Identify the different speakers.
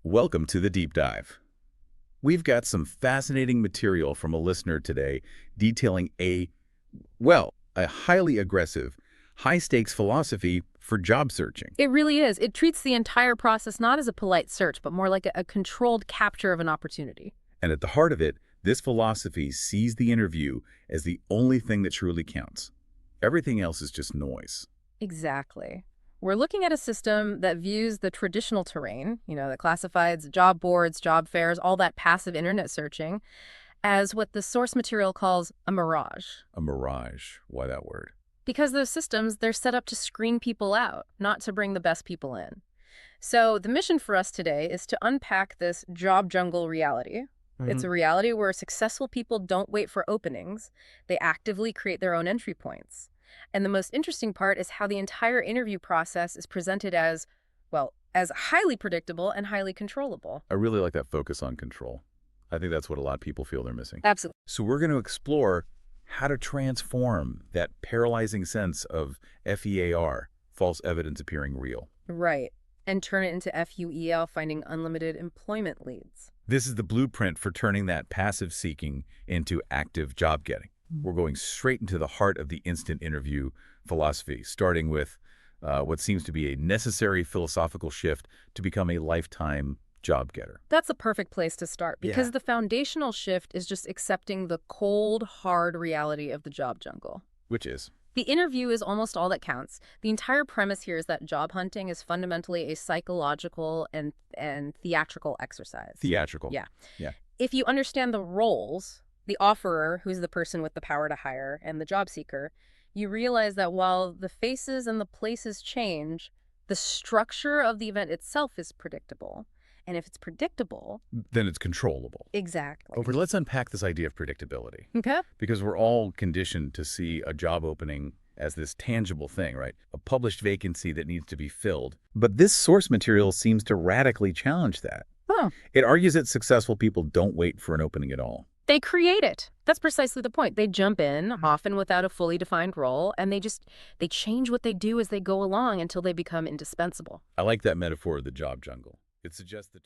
Speaker 1: Welcome to the deep dive. We've got some fascinating material from a listener today detailing a highly aggressive, high-stakes philosophy for job searching.
Speaker 2: It really is. It treats the entire process not as a polite search, but more like a controlled capture of an opportunity.
Speaker 1: And at the heart of it, this philosophy sees the interview as the only thing that truly counts. Everything else is just noise.
Speaker 2: Exactly. We're looking at a system that views the traditional terrain, that classifies job boards, job fairs, all that passive internet searching, as what the source material calls a mirage.
Speaker 1: A mirage. Why that word?
Speaker 2: Because those systems, they're set up to screen people out, not to bring the best people in. So the mission for us today is to unpack this job jungle reality. It's a reality where successful people don't wait for openings. They actively create their own entry points. And the most interesting part is how the entire interview process is presented as, as highly predictable and highly controllable.
Speaker 1: I really like that focus on control. I think that's what a lot of people feel they're missing.
Speaker 2: Absolutely.
Speaker 1: So we're going to explore how to transform that paralyzing sense of FEAR, false evidence appearing real.
Speaker 2: Right. And turn it into FUEL, finding unlimited employment leads.
Speaker 1: This is the blueprint for turning that passive seeking into active job getting. We're going straight into the heart of the instant interview philosophy, starting with what seems to be a necessary philosophical shift to become a lifetime job getter.
Speaker 2: That's a perfect place to start because the foundational shift is just accepting the cold, hard reality of the job jungle.
Speaker 1: Which is?
Speaker 2: The interview is almost all that counts. The entire premise here is that job hunting is fundamentally a psychological and theatrical exercise.
Speaker 1: Theatrical.
Speaker 2: Yeah.
Speaker 1: Yeah.
Speaker 2: If you understand the roles, the offerer, who's the person with the power to hire, and the job seeker, you realize that while the faces and the places change, the structure of the event itself is predictable. And if it's predictable,
Speaker 1: then it's controllable.
Speaker 2: exactly.
Speaker 1: Over, let's unpack this idea of predictability.
Speaker 2: Okay.
Speaker 1: Because we're all conditioned to see a job opening as this tangible thing, right? A published vacancy that needs to be filled. But this source material seems to radically challenge that.
Speaker 2: Huh.
Speaker 1: It argues that successful people don't wait for an opening at all.
Speaker 2: They create it. That's precisely the point. They jump in, often without a fully defined role, and they change what they do as they go along until they become indispensable.
Speaker 1: I like that metaphor of the job jungle. It suggests that